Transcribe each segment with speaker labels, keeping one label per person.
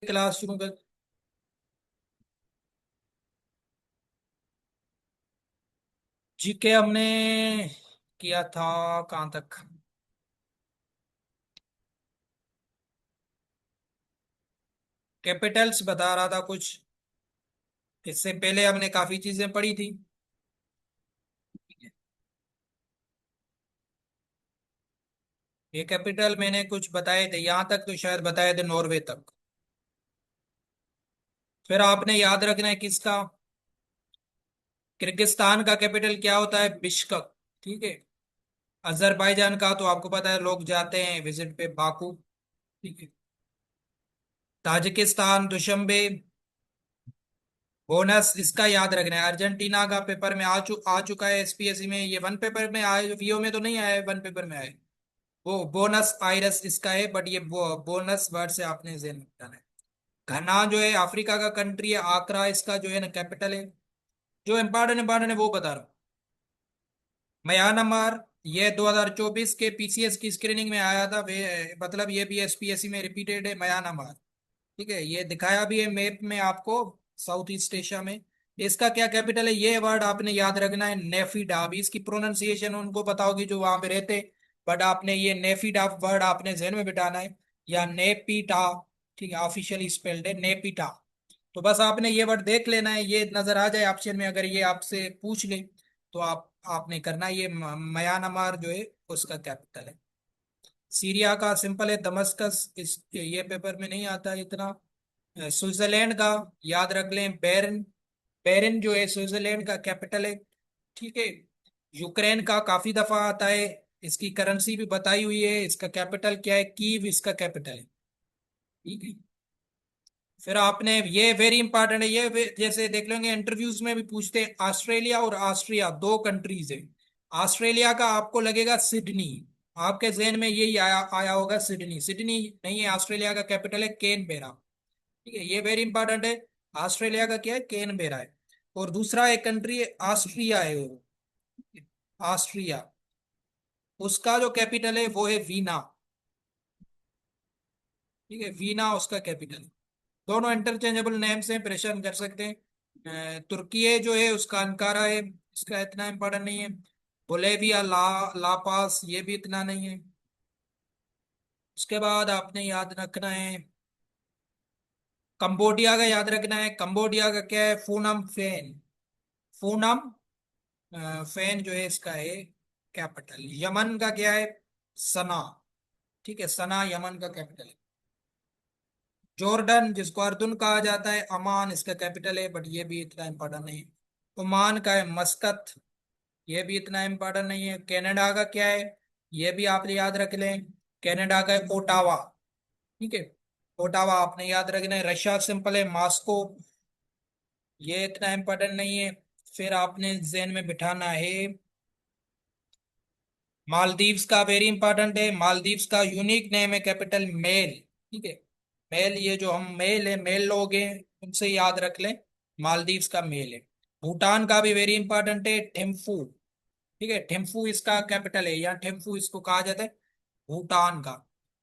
Speaker 1: Class शुरू कर। GK हमने किया था कहाँ तक? कैपिटल्स बता रहा था कुछ। इससे पहले हमने काफी चीजें पढ़ी थी। ये कैपिटल मैंने कुछ बताए थे, यहाँ तक तो शायद बताए थे, नॉर्वे तक। फिर आपने याद रखना है किसका। किर्गिस्तान का कैपिटल क्या होता है? बिश्कक। ठीक है। अजरबैजान का तो आपको पता है, लोग जाते हैं विजिट पे, बाकू। ठीक है। ताजिकिस्तान दुशंबे। बोनस इसका याद रखना है, अर्जेंटीना का पेपर में आ चुका है एसपीएससी में, ये वन पेपर में आए, वीओ में तो नहीं आया है, वन पेपर में आए। वो बोनस आयरस इसका है, बट ये बोनस वर्ड से आपने जेन में बताना है। घना जो है अफ्रीका का कंट्री है, आकरा इसका जो है ना कैपिटल है। जो इम्पोर्टेंट इम्पोर्टेंट है वो बता रहा हूँ। म्यांमार। ये 2024 के पीसीएस की स्क्रीनिंग में आया था मतलब ये भी एसपीएससी में रिपीटेड है, म्यांमार। ठीक है, ये दिखाया भी है मैप में आपको, साउथ ईस्ट एशिया में। इसका क्या कैपिटल है, ये वर्ड आपने याद रखना है, नेफिडा। अभी इसकी प्रोनाउंसिएशन उनको पता होगी जो वहां पे रहते, बट आपने ये नेफिडा वर्ड आपने जहन में बिठाना है, या नेपीटा। ठीक है, ऑफिशियली स्पेल्ड है नेपीटा। तो बस आपने ये वर्ड देख लेना है, ये नजर आ जाए ऑप्शन में, अगर ये आपसे पूछ ले तो आपने करना है, ये म्यांमार जो है उसका कैपिटल है। सीरिया का सिंपल है, दमस्कस। इस ये पेपर में नहीं आता है इतना। स्विट्जरलैंड का याद रख लें, बेरन। बेरन जो है स्विट्जरलैंड का कैपिटल है। ठीक है। यूक्रेन का काफी दफा आता है, इसकी करेंसी भी बताई हुई है, इसका कैपिटल क्या है, कीव इसका कैपिटल है। ठीक है। फिर आपने ये वेरी इंपॉर्टेंट है, जैसे देख लेंगे इंटरव्यूज में भी पूछते हैं, ऑस्ट्रेलिया और ऑस्ट्रिया दो कंट्रीज है। ऑस्ट्रेलिया का आपको लगेगा सिडनी, आपके जहन में यही आया आया होगा, सिडनी। सिडनी नहीं है, ऑस्ट्रेलिया का कैपिटल है कैनबेरा। ठीक है, ये वेरी इंपॉर्टेंट है। ऑस्ट्रेलिया का क्या है, कैनबेरा है। और दूसरा एक कंट्री है ऑस्ट्रिया है वो। ऑस्ट्रिया, उसका जो कैपिटल है वो है वीना। ठीक है, वीना उसका कैपिटल है। दोनों इंटरचेंजेबल नेम्स हैं, परेशान कर सकते हैं। तुर्की है जो है उसका अंकारा है, इसका इतना इंपॉर्टेंट नहीं है। बोलेविया, ला पास, ये भी इतना नहीं है। उसके बाद आपने याद रखना है, कंबोडिया का याद रखना है। कंबोडिया का क्या है, फूनम फेन। फूनम फेन जो है इसका है कैपिटल। यमन का क्या है, सना। ठीक है, सना यमन का कैपिटल है। जॉर्डन जिसको अर्दुन कहा जाता है, अमान इसका कैपिटल है, बट ये भी इतना इंपॉर्टेंट नहीं है। ओमान का है मस्कत, ये भी इतना इंपॉर्टेंट नहीं है। कनाडा का क्या है, ये भी आप याद रख लें, कनाडा का है ओटावा। ठीक है, ओटावा आपने याद रखना है। रशिया सिंपल है, मॉस्को, ये इतना इंपॉर्टेंट नहीं है। फिर आपने जेन में बिठाना है, मालदीव्स का वेरी इंपॉर्टेंट है। मालदीव्स का यूनिक नेम है कैपिटल मेल। ठीक है, मेल, ये जो हम मेल है, मेल लोग हैं, उनसे याद रख लें, मालदीव्स का मेल है। भूटान का भी वेरी इंपॉर्टेंट है, थिम्फू। ठीक है, थिम्फू इसका कैपिटल है, या थिम्फू इसको कहा जाता है, भूटान का।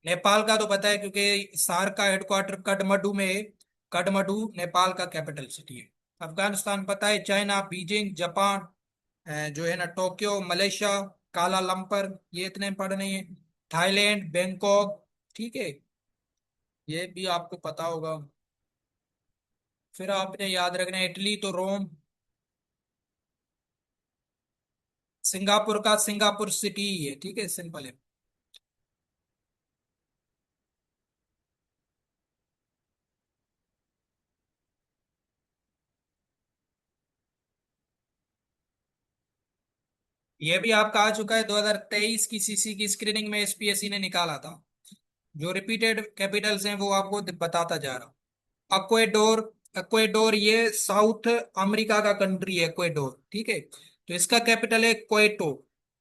Speaker 1: नेपाल का तो पता है क्योंकि सार का हेडक्वार्टर काठमांडू में है। काठमांडू नेपाल का कैपिटल सिटी है। अफगानिस्तान पता है, चाइना बीजिंग, जापान जो है ना टोक्यो, मलेशिया कालालंपर, ये इतने इंपॉर्टेंट नहीं है। Thailand Bangkok. ठीक है, ये भी आपको पता होगा। फिर आपने याद रखना है, इटली तो रोम। सिंगापुर का सिंगापुर सिटी है। ठीक है, सिंपल है। ये भी आपका आ चुका है, 2023 की सीसी की स्क्रीनिंग में एसपीएससी ने निकाला था। जो रिपीटेड कैपिटल्स हैं वो आपको बताता जा रहा हूँ। अक्वेडोर। अक्वेडोर ये साउथ अमेरिका का कंट्री है, अक्वेडोर। ठीक है, तो इसका कैपिटल है क्वेटो।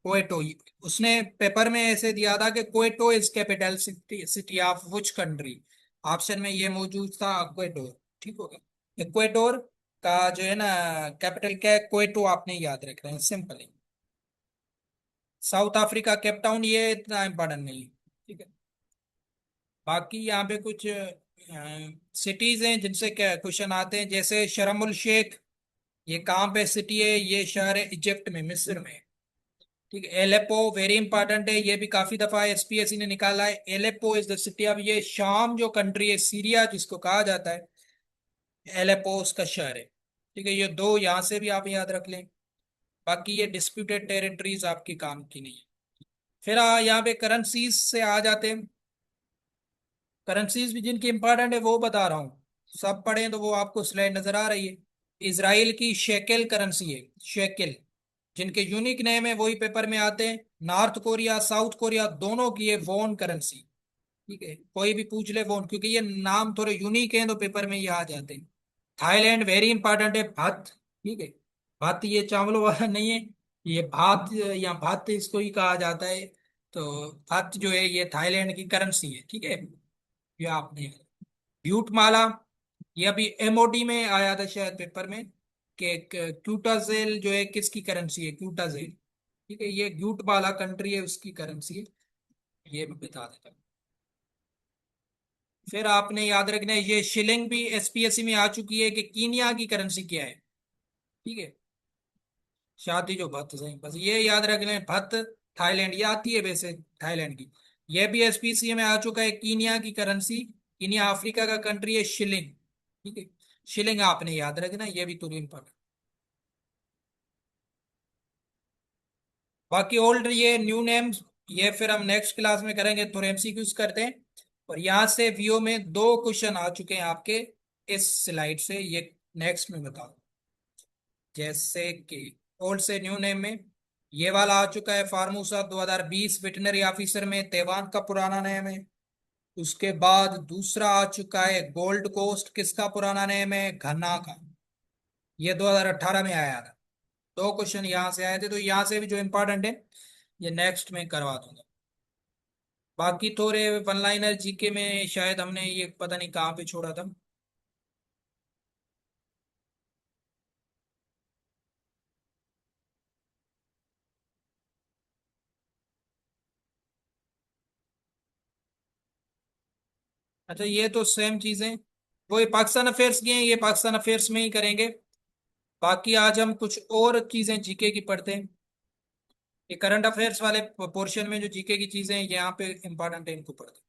Speaker 1: क्वेटो। उसने पेपर में ऐसे दिया था कि Kyoto is capital city city of which country. Option में ये मौजूद था, अक्वेडोर। ठीक होगा। इक्वेडोर का जो है ना कैपिटल क्या है, क्वेटो, आपने याद रखना है, सिंपल है। साउथ अफ्रीका केप टाउन, ये इतना इंपॉर्टेंट नहीं है। ठीक है, बाकी यहाँ पे कुछ सिटीज हैं जिनसे क्या क्वेश्चन आते हैं, जैसे शर्म उल शेख, ये कहाँ पे सिटी है? ये शहर है इजिप्ट में, मिस्र में। ठीक है। एलेपो वेरी इंपॉर्टेंट है, ये भी काफी दफा एसपीएससी ने निकाला है। Aleppo is the city. अब ये शाम जो कंट्री है, सीरिया जिसको कहा जाता है, एलेपो उसका शहर है। ठीक है, ये दो यहाँ से भी आप याद रख लें। बाकी ये डिस्प्यूटेड टेरिटरीज आपकी काम की नहीं है। फिर यहाँ पे करेंसीज से आ जाते हैं। करेंसीज भी जिनकी इंपॉर्टेंट है वो बता रहा हूँ। सब पढ़े तो वो आपको स्लाइड नजर आ रही है। इसराइल की शेकेल करेंसी है, शेकेल। जिनके यूनिक नेम है वही पेपर में आते हैं। नॉर्थ कोरिया, साउथ कोरिया, दोनों की है वोन करेंसी। ठीक है, कोई भी पूछ ले वोन, क्योंकि ये नाम थोड़े यूनिक हैं तो पेपर में ये आ जाते हैं। थाईलैंड वेरी इंपॉर्टेंट है, भात। ठीक है, भात ये चावलों वाला नहीं है, ये भात या भात इसको ही कहा जाता है। तो भात जो है ये थाईलैंड की करेंसी है। ठीक है, ये आपने ब्यूट माला, ये अभी एमओडी में आया था शायद पेपर में, कि क्यूटाजेल जो है किसकी करेंसी है, क्यूटाजेल। ठीक है, ये ग्यूट माला कंट्री है, उसकी करेंसी है। ये मैं बता देता हूँ। फिर आपने याद रखना है, ये शिलिंग भी एसपीएससी में आ चुकी है, कि कीनिया की करेंसी क्या है। ठीक है, शादी जो भत्त सही, बस ये याद रख लें, भत्त थाईलैंड, ये आती है वैसे थाईलैंड की। ये भी एसपीसी में आ चुका है, कीनिया की करेंसी। कीनिया अफ्रीका का कंट्री है, शिलिंग। ठीक है, शिलिंग आपने याद रखना, ये भी तुरंत पढ़। बाकी ओल्ड ये न्यू नेम्स, ये फिर हम नेक्स्ट क्लास में करेंगे, थोड़े एमसीक्यूज करते हैं। और यहाँ से व्यू में दो क्वेश्चन आ चुके हैं आपके इस स्लाइड से, ये नेक्स्ट में बताओ। जैसे कि ओल्ड से न्यू नेम में ये वाला आ चुका है, फार्मूसा 2020 वेटनरी ऑफिसर में तैवान का पुराना नेम है। उसके बाद दूसरा आ चुका है गोल्ड कोस्ट, किसका पुराना नेम है? घना का। ये 2018 में आया था। दो क्वेश्चन यहाँ से आए थे, तो यहाँ से भी जो इंपॉर्टेंट है ये नेक्स्ट में करवा दूंगा। बाकी थोड़े वन लाइनर जीके में शायद हमने ये पता नहीं कहाँ पे छोड़ा था। अच्छा, ये तो सेम चीजें, वो ये पाकिस्तान अफेयर्स की हैं, ये पाकिस्तान अफेयर्स में ही करेंगे। बाकी आज हम कुछ और चीजें जीके की पढ़ते हैं। ये करंट अफेयर्स वाले पोर्शन में जो जीके की चीजें हैं यहाँ पे इंपॉर्टेंट है, इनको पढ़ते हैं।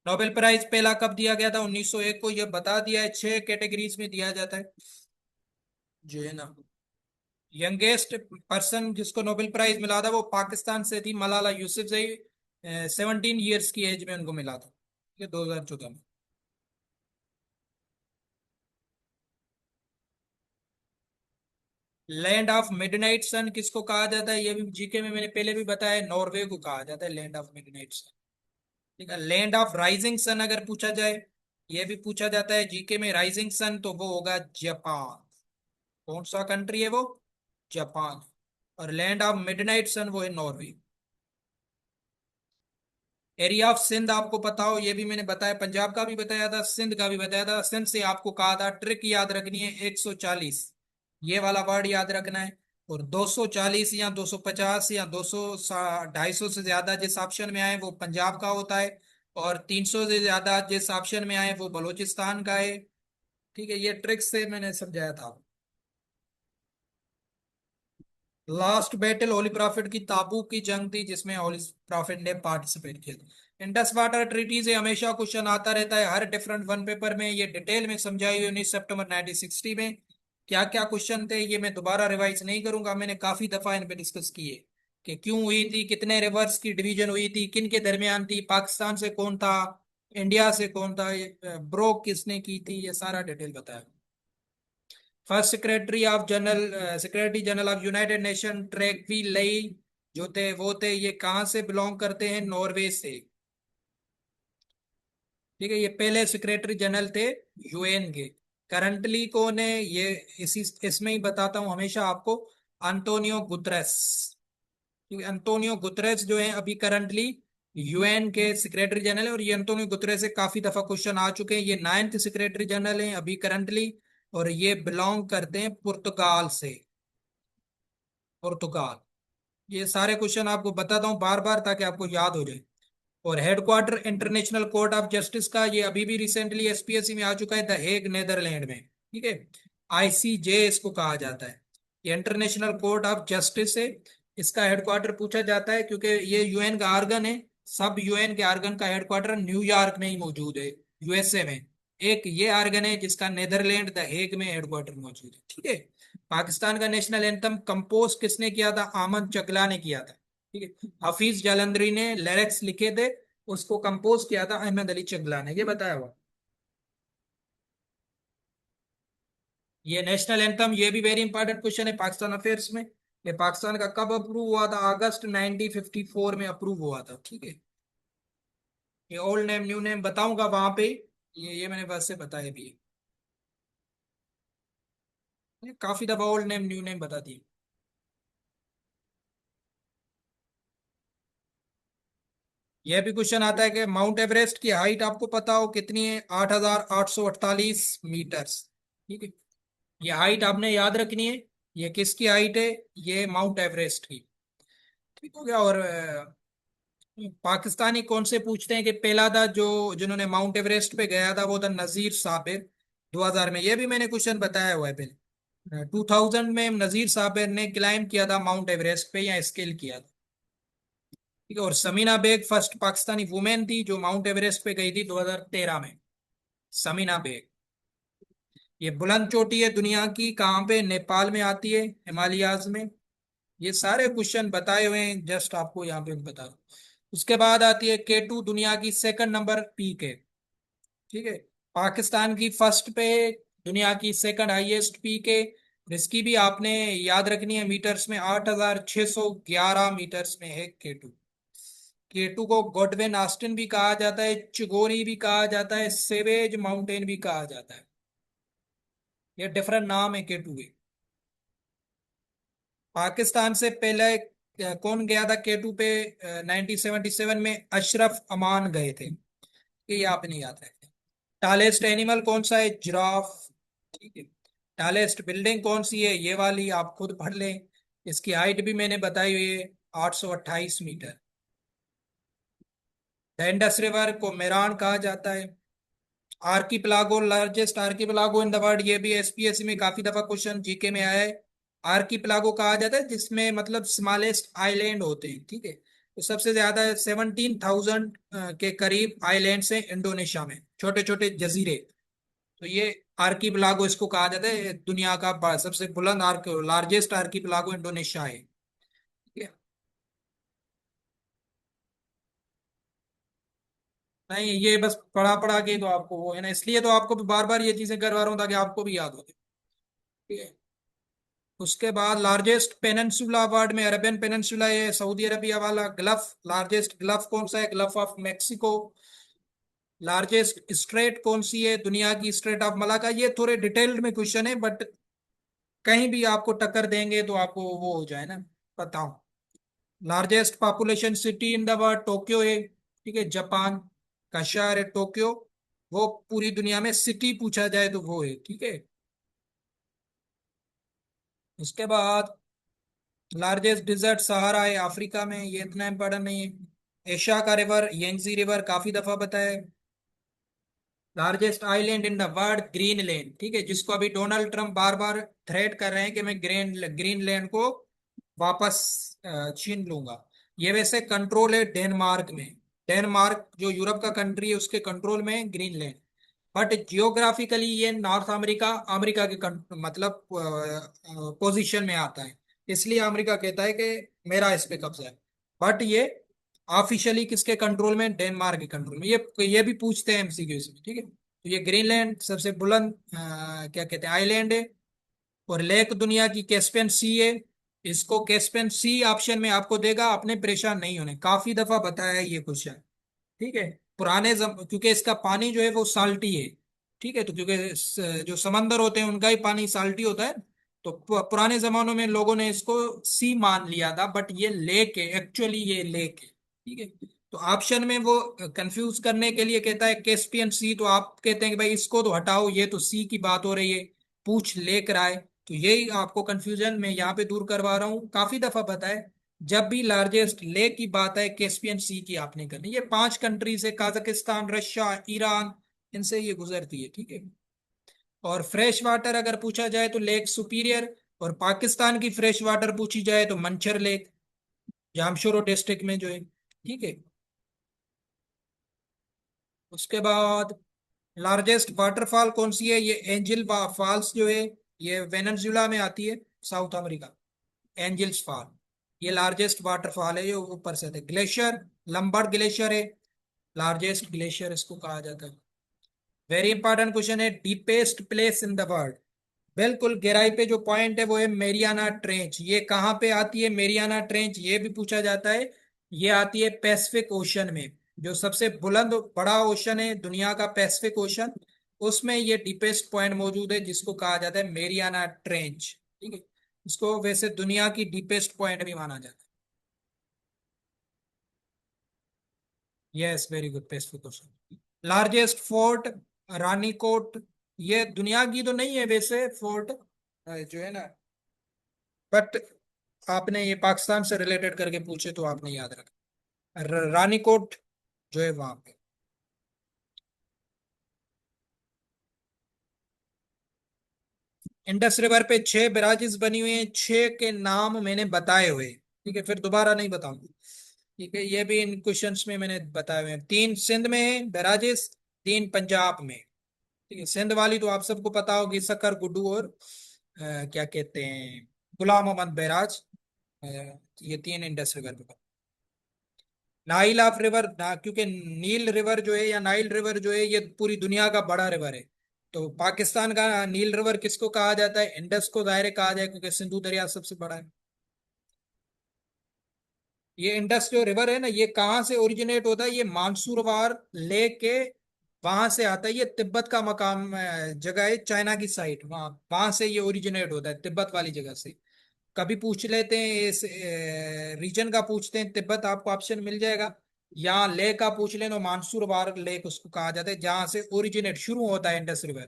Speaker 1: नोबेल प्राइज पहला कब दिया गया था? 1901 को। ये बता दिया है, 6 कैटेगरीज में दिया जाता है जो है ना। यंगेस्ट पर्सन जिसको नोबेल प्राइज मिला था वो पाकिस्तान से थी, मलाला यूसुफजई। 17 ईयर्स की एज में उनको मिला था, ये 2014 में। लैंड ऑफ मिडनाइट सन किसको कहा जाता है? ये भी जीके में मैंने पहले भी बताया, नॉर्वे को कहा जाता है लैंड ऑफ मिडनाइट सन। ठीक है, लैंड ऑफ राइजिंग सन अगर पूछा जाए, ये भी पूछा जाता है जीके में, राइजिंग सन, तो वो होगा जापान। कौन सा कंट्री है वो? जापान। और लैंड ऑफ मिडनाइट सन वो है नॉर्वे। एरिया ऑफ सिंध आपको पता हो, ये भी मैंने बताया, पंजाब का भी बताया था, सिंध का भी बताया था। सिंध से आपको कहा था ट्रिक याद रखनी है, 140, ये वाला वर्ड याद रखना है। और 240 या 250 या 200, 250 से ज्यादा जिस ऑप्शन में आए वो पंजाब का होता है। और 300 से ज्यादा जिस ऑप्शन में आए वो बलूचिस्तान का है। ठीक है, ये ट्रिक से मैंने समझाया था। लास्ट बैटल होली प्रॉफिट की ताबूक की जंग थी, जिसमें होली प्रॉफिट ने पार्टिसिपेट किया था। इंडस वाटर ट्रीटी से हमेशा क्वेश्चन आता रहता है, हर डिफरेंट वन पेपर में ये डिटेल में समझाई हुई, 19 सितंबर 1960 में क्या क्या क्वेश्चन थे, ये मैं दोबारा रिवाइज नहीं करूंगा, मैंने काफी दफा इन पे डिस्कस किए कि क्यों हुई थी, कितने रिवर्स की डिवीजन हुई थी, किन के दरमियान थी, पाकिस्तान से कौन था, इंडिया से कौन था, ब्रोक किसने की थी, ये सारा डिटेल बताया। First secretary general of United Nation Trygve Lie जो थे, वो थे, ये कहाँ से बिलोंग करते हैं? नॉर्वे से। ठीक है, ये पहले सेक्रेटरी जनरल थे यूएन के। करंटली कौन है ये, इसी इसमें ही बताता हूँ हमेशा आपको, अंतोनियो गुतरेस। ठीक है, अंतोनियो गुतरेस जो है अभी करंटली यूएन के सेक्रेटरी जनरल है। और ये अंतोनियो गुतरेस से काफी दफा क्वेश्चन आ चुके हैं, ये 9th सेक्रेटरी जनरल हैं अभी करंटली। और ये बिलोंग करते हैं पुर्तगाल से, पुर्तगाल। ये सारे क्वेश्चन आपको बताता हूँ बार बार ताकि आपको याद हो जाए। और headquarter international court of justice का, ये अभी भी रिसेंटली एसपीएससी में आ चुका है, द हेग नेदरलैंड में। ठीक है, आईसीजे इसको कहा जाता है। ये इंटरनेशनल कोर्ट ऑफ जस्टिस है। इसका हेडक्वार्टर पूछा जाता है क्योंकि ये यूएन का आर्गन है। सब यूएन के आर्गन का हेडक्वार्टर न्यूयॉर्क में ही मौजूद है, यूएसए में। एक ये आर्गन है जिसका नेदरलैंड द हेग में हेडक्वार्टर मौजूद है। ठीक है। पाकिस्तान का नेशनल एंथम कंपोज किसने किया था? अहमद चगला ने किया था। ठीक है। हफीज जालंधरी ने लिरिक्स लिखे थे, उसको कंपोज किया था अहमद अली चगला ने, ये बताया हुआ। ये नेशनल एंथम, ये भी वेरी इंपॉर्टेंट क्वेश्चन है पाकिस्तान अफेयर्स में। ये पाकिस्तान का कब अप्रूव हुआ था? अगस्त 1954 में अप्रूव हुआ था। ठीक है। ये ओल्ड नेम न्यू नेम बताऊंगा वहां पे। ये मैंने बस से बताया भी है। ये काफी दफा ओल्ड नेम न्यू नेम बता दिए। यह भी क्वेश्चन आता है कि माउंट एवरेस्ट की हाइट आपको पता हो कितनी है? 8,848 मीटर्स। ठीक है। ये हाइट आपने याद रखनी है। ये किसकी हाइट है? ये माउंट एवरेस्ट की। ठीक हो गया। और पाकिस्तानी कौन से पूछते हैं कि पहला था जो जिन्होंने माउंट एवरेस्ट पे गया था, वो था नजीर साबिर। 2000 में, ये भी मैंने क्वेश्चन बताया हुआ है पहले। 2000 में नजीर साबिर ने क्लाइम किया था माउंट एवरेस्ट पे, या स्केल किया था। ठीक है। और समीना बेग फर्स्ट पाकिस्तानी वुमेन थी जो माउंट एवरेस्ट पे गई थी 2013 में। समीना बेग। ये बुलंद चोटी है दुनिया की, कहाँ पे? नेपाल में आती है, हिमालयाज में। ये सारे क्वेश्चन बताए हुए हैं, जस्ट आपको यहाँ पे बता दूं। उसके बाद आती है K2, दुनिया की सेकंड नंबर पीक है। ठीक है। पाकिस्तान की फर्स्ट पे, दुनिया की सेकंड हाईएस्ट पीक है। और इसकी भी आपने याद रखनी है, मीटर्स में 8,611 मीटर्स में है K2। K2 को गॉडविन ऑस्टिन भी कहा जाता है, चिगोरी भी कहा जाता है, सेवेज माउंटेन भी कहा जाता है। ये डिफरेंट नाम है K2 के। पाकिस्तान से पहले कौन गया था K2 पे? 1977 में अशरफ अमान गए थे। ये आपने याद रखना। टालेस्ट एनिमल कौन सा है? जिराफ। ठीक है। टालेस्ट बिल्डिंग कौन सी है? ये वाली, आप खुद पढ़ लें। इसकी हाइट भी मैंने बताई हुई है, 828 मीटर। द इंडस रिवर को मेरान कहा जाता है। आर्कीपिलागो, लार्जेस्ट आर्कीपिलागो इन द वर्ल्ड, ये भी एसपीएससी में काफी दफा क्वेश्चन जीके में आया है। आर्कीपिलागो कहा जाता है जिसमें मतलब स्मॉलेस्ट आइलैंड होते हैं। ठीक है। तो सबसे ज्यादा 17,000 के करीब आइलैंड्स हैं इंडोनेशिया में, छोटे छोटे जजीरे। तो ये आर्कीपिलागो इसको कहा जाता है, दुनिया का सबसे बुलंद लार्जेस्ट आर्कीपिलागो इंडोनेशिया है। ठीक है। नहीं, ये बस पढ़ा पढ़ा के तो आपको वो है ना, इसलिए तो आपको भी बार बार ये चीजें करवा रहा हूँ ताकि आपको भी याद हो जाए। ठीक है। उसके बाद लार्जेस्ट पेनिनसुला वर्ल्ड में, अरबियन पेनिनसुला, ये सऊदी अरबिया वाला। ग्ल्फ, लार्जेस्ट ग्ल्फ कौन सा है? ग्ल्फ ऑफ मेक्सिको। लार्जेस्ट स्ट्रेट कौन सी है दुनिया की? Straight of Malacca. ये थोड़े डिटेल्ड में क्वेश्चन है, बट कहीं भी आपको टक्कर देंगे तो आपको वो हो जाए ना, बताओ। Largest population city in the world Tokyo है। ठीक है। जापान का शहर है टोक्यो। वो पूरी दुनिया में सिटी पूछा जाए तो वो है। ठीक है। उसके बाद लार्जेस्ट डिजर्ट सहारा है अफ्रीका में, ये इतना इम्पोर्टेंट नहीं है। एशिया का रिवर यंगजी रिवर, काफी दफा बताया है। Largest island in the world Greenland. ठीक है, जिसको अभी डोनाल्ड ट्रम्प बार बार थ्रेट कर रहे हैं कि मैं ग्रीनलैंड को वापस छीन लूंगा। ये वैसे कंट्रोल है डेनमार्क में। डेनमार्क जो यूरोप का कंट्री है उसके कंट्रोल में है ग्रीनलैंड। बट जियोग्राफिकली ये नॉर्थ अमेरिका, अमेरिका के मतलब पोजीशन में आता है। इसलिए अमेरिका कहता है कि मेरा इस पे कब्जा है। बट ये ऑफिशियली किसके कंट्रोल में? डेनमार्क के कंट्रोल में। ये भी पूछते हैं एमसीक्यू में। ठीक है। तो ये ग्रीनलैंड सबसे बुलंद क्या कहते हैं, आइलैंड है। और लेक दुनिया की कैस्पियन सी है। इसको कैस्पियन सी ऑप्शन में आपको देगा, अपने परेशान नहीं होने, काफी दफा बताया है ये क्वेश्चन। ठीक है। क्योंकि इसका पानी जो है वो साल्टी है। ठीक है। तो क्योंकि जो समंदर होते हैं उनका ही पानी साल्टी होता है। तो पुराने जमानों में लोगों ने इसको सी मान लिया था, बट ये लेक है, एक्चुअली ये लेक है। ठीक है। तो ऑप्शन में वो कंफ्यूज करने के लिए कहता है कैस्पियन सी, तो आप कहते हैं कि भाई इसको तो हटाओ, ये तो सी की बात हो रही है, पूछ लेक रहा है। तो यही आपको कंफ्यूजन मैं यहाँ पे दूर करवा रहा हूँ, काफी दफा बताए। जब भी लार्जेस्ट लेक की बात है कैस्पियन सी की आपने करनी, ये 5 कंट्री से, काजाकिस्तान, रशिया, ईरान, इनसे ये गुजरती है, ठीक है। और फ्रेश वाटर अगर पूछा जाए तो लेक सुपीरियर, और पाकिस्तान की फ्रेश वाटर पूछी जाए तो मंचर लेक, जामशोरो डिस्ट्रिक्ट में जो है, ठीक है। उसके बाद लार्जेस्ट वाटरफॉल कौन सी है, ये एंजिल फॉल्स जो है, ये वेनेजुला में आती है, साउथ अमेरिका। एंजल्स फॉल, ये लार्जेस्ट वाटरफॉल है, ये ऊपर से ग्लेशियर, लंबर्ड ग्लेशियर है, लार्जेस्ट ग्लेशियर इसको कहा जाता है। वेरी इंपॉर्टेंट क्वेश्चन है, deepest place in the world. बिल्कुल गहराई पे जो पॉइंट है वो है मेरियाना ट्रेंच। ये कहाँ पे आती है मेरियाना ट्रेंच, ये भी पूछा जाता है। ये आती है पैसिफिक ओशन में, जो सबसे बुलंद बड़ा ओशन है दुनिया का, पैसिफिक ओशन, उसमें ये डीपेस्ट पॉइंट मौजूद है, जिसको कहा जाता है मेरियाना ट्रेंच, ठीक है। इसको वैसे दुनिया की डीपेस्ट पॉइंट भी माना जाता है। Yes, very good, Pacific ocean. Largest fort, Ranikot, ये दुनिया की तो नहीं है वैसे फोर्ट, जो है ना, बट आपने ये पाकिस्तान से रिलेटेड करके पूछे तो आपने याद रखा। रानीकोट जो है वहां पे। इंडस रिवर पे 6 बैराजेस बनी हुई हैं, 6 के नाम मैंने बताए हुए, ठीक है, फिर दोबारा नहीं बताऊंगा, ठीक है। ये भी इन क्वेश्चंस में मैंने बताए हुए हैं। 3 सिंध में है बैराजेस, 3 पंजाब में, ठीक है। सिंध वाली तो आप सबको पता होगी, सक्कर, गुड्डू और क्या कहते हैं, गुलाम मोहम्मद बैराज। अ, ये 3 इंडस रिवर पे। नाइल ऑफ रिवर ना, क्योंकि नील रिवर जो है या नाइल रिवर जो है ये पूरी दुनिया का बड़ा रिवर है। तो पाकिस्तान का नील रिवर किसको कहा जाता है, इंडस को दायरे कहा जाए, क्योंकि सिंधु दरिया सबसे बड़ा है। ये इंडस जो रिवर है ना, ये कहाँ से ओरिजिनेट होता है, ये मानसूरवार लेक के वहां से आता है। ये तिब्बत का मकाम जगह है, चाइना की साइड, वहां वहां से ये ओरिजिनेट होता है, तिब्बत वाली जगह से। कभी पूछ लेते हैं इस रीजन का, पूछते हैं तिब्बत, आपको ऑप्शन मिल जाएगा। यहाँ लेक का पूछ लेना, मानसूर वार लेक उसको कहा जाता है, जहां से ओरिजिनेट शुरू होता है इंडस रिवर,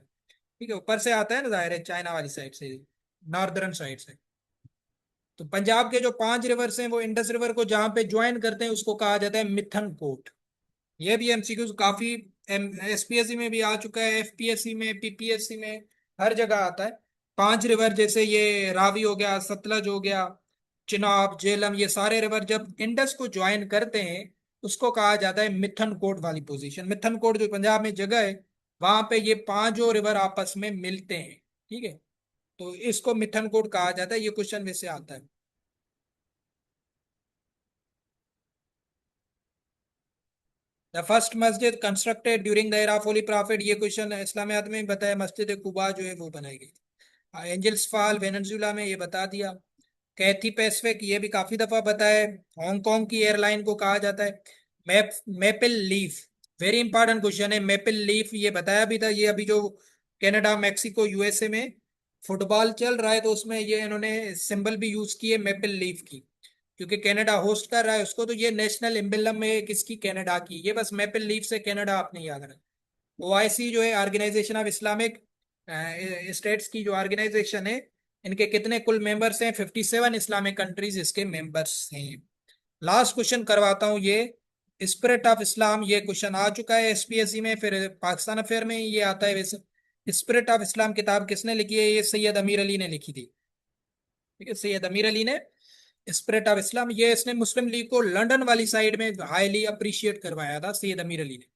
Speaker 1: ठीक है। ऊपर से आता है ना, जाहिर है चाइना वाली साइड से, नॉर्दर्न साइड से। तो पंजाब के जो 5 रिवर्स हैं वो इंडस रिवर को जहां पे ज्वाइन करते हैं उसको कहा जाता है मिथन कोट। ये भी एमसीक्यू काफी, एसपीएससी में भी आ चुका है, एफपीएससी में, पीपीएससी में, हर जगह आता है। 5 रिवर जैसे ये रावी हो गया, सतलज हो गया, चिनाब, झेलम, ये सारे रिवर जब इंडस को ज्वाइन करते हैं उसको कहा जाता है मिथन कोट वाली पोजीशन। मिथन कोट जो पंजाब में जगह है, वहां पे ये 5 रिवर आपस में मिलते हैं, ठीक है। तो इसको मिथन कोट कहा जाता है, ये क्वेश्चन में से आता है। द फर्स्ट मस्जिद constructed during the era of holy prophet, ये क्वेश्चन इस्लामियात में भी बताया, मस्जिद कुबा जो है वो बनाई गई। एंजल्स फॉल वेनेजुला में, ये बता दिया। कैथी पैसिफिक, ये भी काफी दफा बताया। हांगकांग की एयरलाइन को कहा जाता है maple leaf. Very important question है, मेपल लीफ, ये बताया भी था। ये अभी जो कनाडा, मैक्सिको, यूएसए में फुटबॉल चल रहा है तो उसमें ये इन्होंने सिंबल भी यूज किए मेपल लीफ की, क्योंकि कनाडा होस्ट कर रहा है उसको, तो ये नेशनल एम्बलम है किसकी, कनाडा की। ये बस मेपल लीफ से कनाडा आपने याद रखना। ओआईसी जो है ऑर्गेनाइजेशन ऑफ इस्लामिक स्टेट्स की जो ऑर्गेनाइजेशन है, इनके कितने कुल मेंबर्स हैं, 57 इस्लामिक कंट्रीज इसके मेंबर्स हैं। लास्ट क्वेश्चन करवाता हूँ ये, स्पिरिट ऑफ इस्लाम, ये क्वेश्चन आ चुका है एसपीएससी में, फिर पाकिस्तान अफेयर में ये आता है वैसे। स्पिरिट ऑफ इस्लाम किताब किसने लिखी है, ये सैयद अमीर अली ने लिखी थी, ठीक है, सैयद अमीर अली ने स्पिरिट ऑफ इस्लाम, ये इसने मुस्लिम लीग को लंदन वाली साइड में हाईली अप्रिशिएट करवाया था सैयद अमीर अली ने,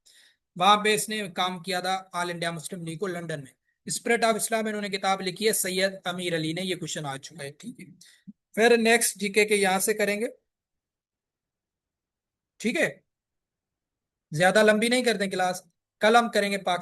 Speaker 1: वहां पे इसने काम किया था ऑल इंडिया मुस्लिम लीग को लंदन में। स्पिरिट ऑफ इस्लाम इन्होंने किताब लिखी है सैयद अमीर अली ने, ये क्वेश्चन आ चुका है, ठीक है। फिर नेक्स्ट जीके के यहाँ से करेंगे, ठीक है। ज्यादा लंबी नहीं करते क्लास, कल हम करेंगे पाक